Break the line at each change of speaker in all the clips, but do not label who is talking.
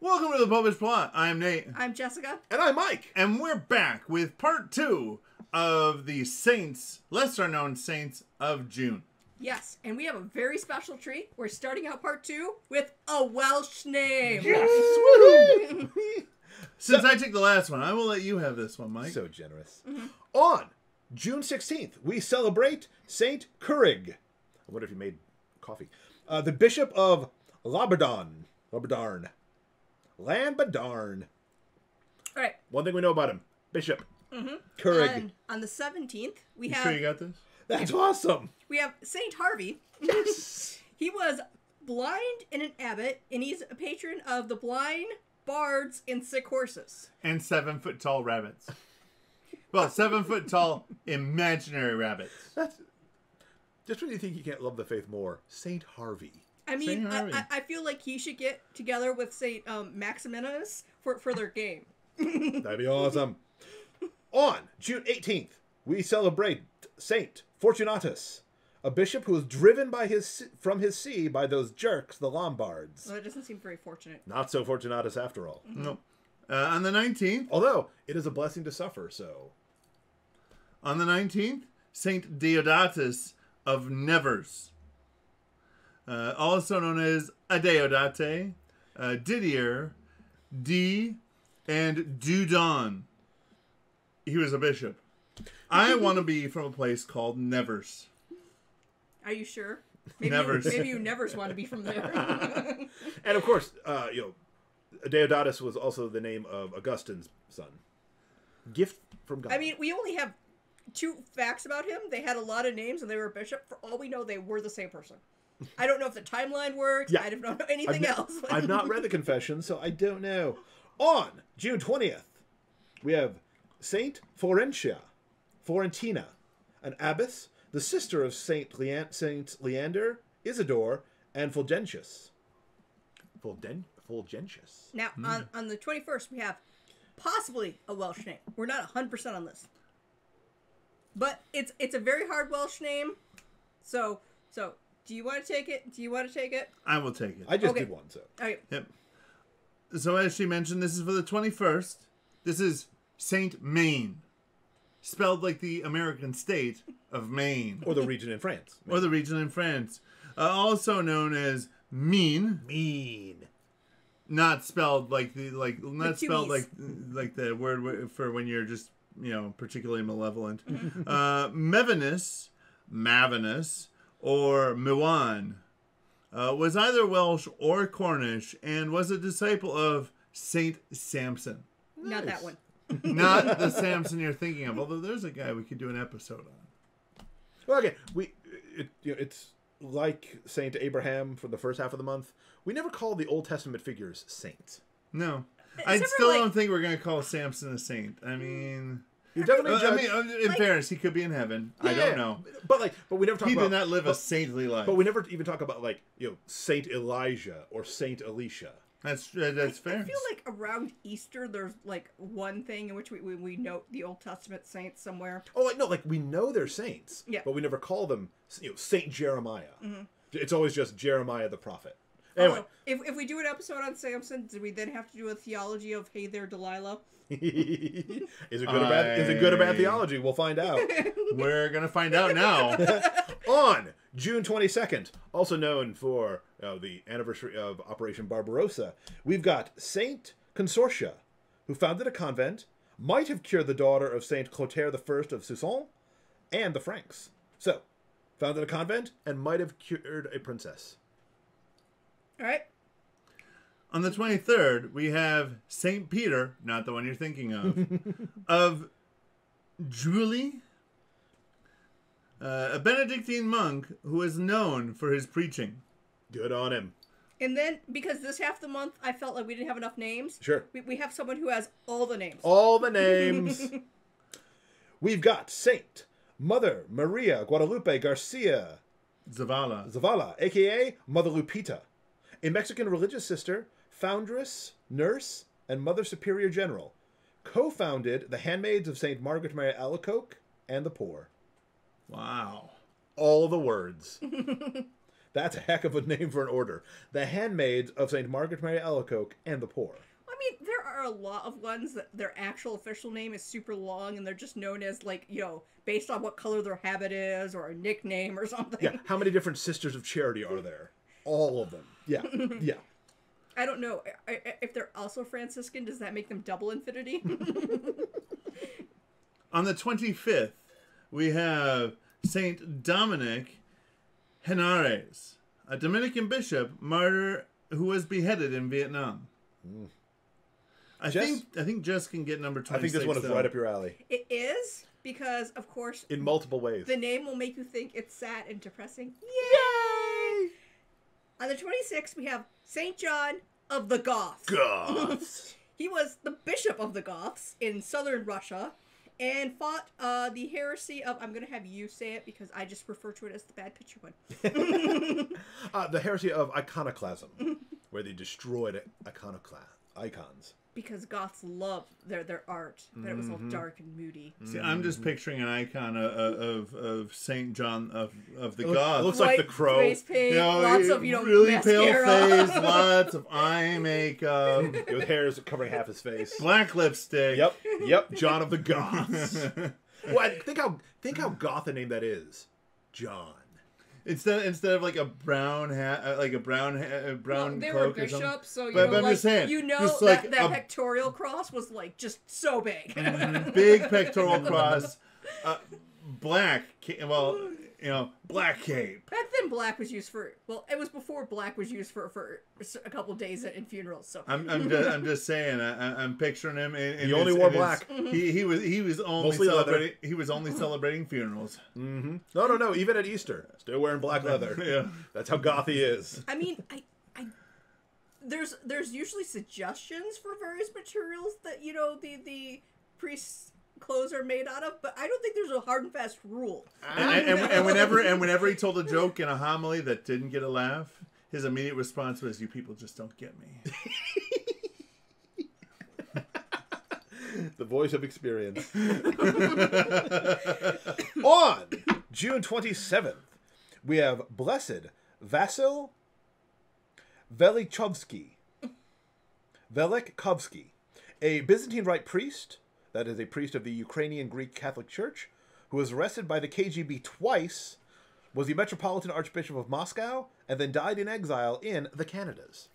Welcome to the Popish Plot. I'm Nate.
I'm Jessica.
And I'm Mike.
And we're back with part 2 of the saints, lesser known saints of June.
Yes, and we have a very special treat. We're starting out part 2 with a Welsh name.
Yes! Woo!
Since I took the last one, I will let you have this one, Mike.
So generous. On June 16th, we celebrate Saint Curig. I wonder if he made coffee. The Bishop of Lambadorn. All
right.
One thing we know about him. Bishop. Curig.
And on the 17th, we
You
have...
sure you got this?
That's awesome.
We have Saint Harvey.
Yes.
He was blind and an abbot, and he's a patron of the blind, bards, and sick horses.
And 7-foot-tall rabbits. Well, 7-foot-tall imaginary rabbits.
That's just when you think you can't love the faith more. Saint Harvey.
I mean,
Saint Harvey.
I feel like he should get together with Saint Maximinus for their game.
That'd be awesome. On June 18th, we celebrate Saint Fortunatus, a bishop who was driven from his see by those jerks, the Lombards.
Well, that doesn't seem very fortunate.
Not so Fortunatus after all.
No. On the 19th,
Although, it is a blessing to suffer, so...
On the 19th, Saint Deodatus of Nevers, also known as Adeodate, Didier, and DieuDonne. He was a bishop. I want to be from a place called Nevers.
Are you sure? Maybe
Nevers.
Maybe you nevers want to be from there.
And of course, Deodatus was also the name of Augustine's son. Gift from God.
I mean, we only have 2 facts about him. They had a lot of names and they were a bishop. For all we know, they were the same person. I don't know if the timeline works.
Yeah.
I don't know anything else.
I've not read the confession, so I don't know. On June 20th, we have Saint Florentina, an abbess, the sister of Saints Leander, Isidore, and Fulgentius. Fulgentius.
Now, on the 21st, we have possibly a Welsh name. We're not 100% on this. But it's a very hard Welsh name. So do you want to take it?
I will take it.
I just
Okay.
did one, so.
Okay.
Yep. So as she mentioned, this is for the 21st. This is Saint Maine, spelled like the American state of Maine.
Or the region in France.
Or the region in France. Also known as Meen.
Mean.
Not spelled like the not
two
spelled
E's.
like the word for when you're just particularly malevolent. Mevenus, Mavenus, or Mewan was either Welsh or Cornish and was a disciple of Saint Samson.
Not that one.
Not the Samson you're thinking of, although there's a guy we could do an episode on.
Well, again, it's like Saint Abraham for the first half of the month. We never call the Old Testament figures saints.
No. I
Except for,
still
like-
don't think we're going to call Samson a saint. I mean...
You're definitely
in fairness, he could be in heaven. I don't know.
But we never talk
He
about...
did not live a saintly life.
But we never even talk about, Saint Elijah or Saint Elisha.
That's fair.
I feel like around Easter, there's one thing in which we note the Old Testament saints somewhere.
Oh, we know they're saints.
Yeah.
But we never call them, Saint Jeremiah. It's always just Jeremiah the prophet.
Anyway,
Anyway.
if we do an episode on Samson, do we then have to do a theology of Hey There, Delilah?
Is it good or bad theology? We'll find out.
We're going to find out now.
On June 22nd, also known for the anniversary of Operation Barbarossa, we've got Saint Consortia, who founded a convent, might have cured the daughter of Saint Clotaire I of Soissons, and the Franks. So, founded a convent and might have cured a princess.
All right.
On the 23rd, we have Saint Peter, not the one you're thinking of Juilly, a Benedictine monk who is known for his preaching.
Good on him.
And then, because this half the month, I felt like we didn't have enough names.
Sure.
We have someone who has all the names.
All the names. We've got Saint Mother Maria Guadalupe Garcia
Zavala.
a.k.a. Mother Lupita, a Mexican religious sister, foundress, nurse, and Mother Superior General. Co-founded the Handmaids of St. Margaret Mary Alacoque and the Poor.
Wow.
All the words. That's a heck of a name for an order. The Handmaids of St. Margaret Mary Alacoque and the Poor.
I mean, there are a lot of ones that their actual official name is super long, and they're just known as, like, you know, based on what color their habit is, or a nickname or something.
Yeah, how many different Sisters of Charity are there? All of them. Yeah, yeah.
I don't know. If they're also Franciscan, does that make them double infinity?
On the 25th, we have Saint Dominic Henares, a Dominican bishop, martyr who was beheaded in Vietnam. I think Jess can get number 26.
I think this one is right up your alley.
It is, because, of course...
In multiple ways.
The name will make you think it's sad and depressing.
Yay!
On the 26th, we have Saint John of the Goths.
Goths!
He was the bishop of the Goths in southern Russia and fought the heresy of... I'm going to have you say it because I just refer to it as the bad picture one.
The heresy of iconoclasm, where they destroyed icons.
Because Goths love their art, but it was all dark and moody.
See, I'm just picturing an icon of Saint John of the Goths.
It looks like the crow.
Face paint, lots of,
really
mascara.
pale face, lots of eye makeup,
With hairs covering half his face.
black lipstick.
Yep. John of the Goths. Well, think how goth a name that is. John.
Instead of like a brown hat, like a brown
They
cloak
were
or something.
bishops, so
But I'm just saying,
you know
just
that,
like
that pectoral cross was like just so big.
big pectoral cross, black. Black cape.
Back then, black was used for. Well, it was before black was used for a couple days in funerals. So
I'm just saying. I'm picturing him.
He only wore black.
He was only
Mostly
celebrating.
leather.
He was only celebrating funerals.
Mm-hmm. No. Even at Easter, still wearing black leather.
Yeah,
that's how goth he is.
I mean, there's usually suggestions for various materials that the priests' clothes are made out of, but I don't think there's a hard and fast rule.
And whenever he told a joke in a homily that didn't get a laugh, his immediate response was, "You people just don't get me."
The voice of experience. On June 27th, we have Blessed Vasyl Velychkovsky, a Byzantine Rite priest, that is a priest of the Ukrainian Greek Catholic Church, who was arrested by the KGB twice, was the Metropolitan Archbishop of Moscow, and then died in exile in the Canadas.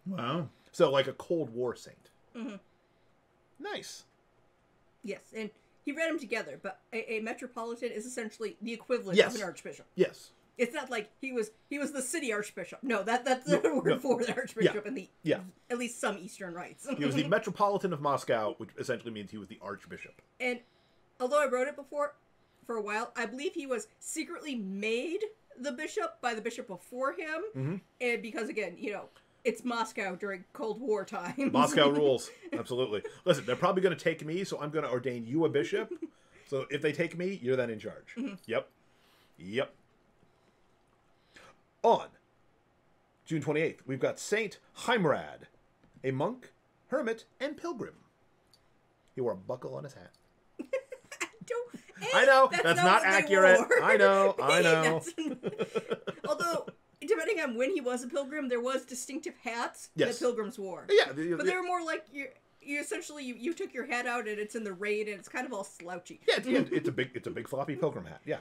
Wow.
So, like a Cold War saint.
Mm-hmm.
Nice.
Yes, and he read them together, but a metropolitan is essentially the equivalent
Yes.
of an archbishop.
Yes.
It's not like he was the city archbishop. No, that's the word for the archbishop in the at least some Eastern rites.
He was the Metropolitan of Moscow, which essentially means he was the archbishop.
And although I wrote it before, for a while, I believe he was secretly made the bishop by the bishop before him, and because again, it's Moscow during Cold War times.
Moscow rules. Absolutely. Listen, they're probably going to take me, so I'm going to ordain you a bishop. So if they take me, you're then in charge. Yep. On June 28th, we've got Saint Heimrad, a monk, hermit, and pilgrim. He wore a buckle on his hat. I know, that's not accurate. I know.
Although, depending on when he was a pilgrim, there was distinctive hats that pilgrims wore.
Yeah.
But they were more like, you essentially, you took your hat out and it's in the rain and it's kind of all slouchy.
Yeah, it's a big floppy pilgrim hat, yeah.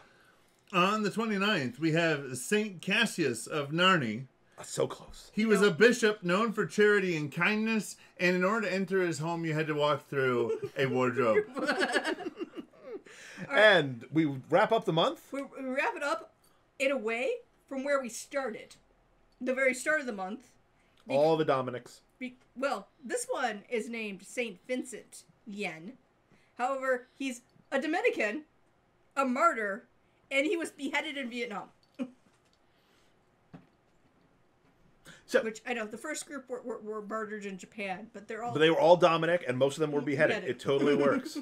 On the 29th, we have Saint Cassius of Narni.
So close.
He was a bishop known for charity and kindness, and in order to enter his home, you had to walk through a wardrobe.
And we wrap up the month?
We wrap it up in a way from where we started. The very start of the month.
All the Dominics.
Well, this one is named Saint Vincent Yen. However, he's a Dominican, a martyr, and he was beheaded in Vietnam.
So,
which, I know, the first group were martyred in Japan, but they
were all Dominic, and most of them were beheaded. It totally works.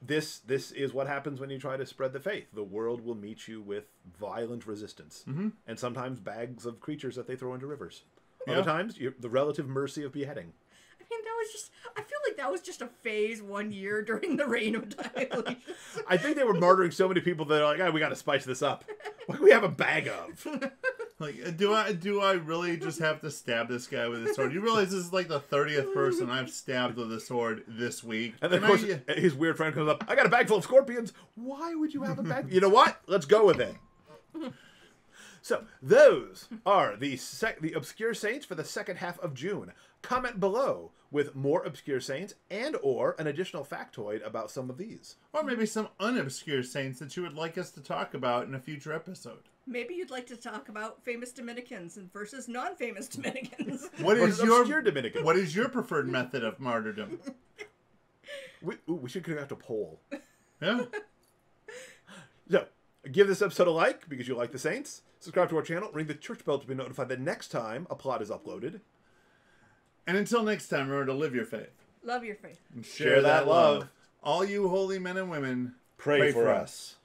This is what happens when you try to spread the faith. The world will meet you with violent resistance. And sometimes bags of creatures that they throw into rivers. Other times, the relative mercy of beheading.
I mean, I feel like that was just a phase 1 year during the reign of Diocletian.
I think they were martyring so many people that they're like, we got to spice this up. What do we have a bag of?
Like, do I really just have to stab this guy with a sword? You realize this is like the 30th person I've stabbed with a sword this week.
And then, of course, his weird friend comes up, I got a bag full of scorpions. Why would you have a bag? You know what? Let's go with it. So, those are the obscure saints for the second half of June. Comment below with more obscure saints and or an additional factoid about some of these.
Or maybe some unobscure saints that you would like us to talk about in a future episode.
Maybe you'd like to talk about famous Dominicans versus non-famous Dominicans.
What is your
obscure Dominican?
What is your preferred method of martyrdom?
We should conduct a poll.
Yeah.
So, give this episode a like because you like the saints. Subscribe to our channel. Ring the church bell to be notified the next time a plot is uploaded.
And until next time, remember to live your faith.
Love your faith.
And
Share that love.
All you holy men and women,
Pray for us.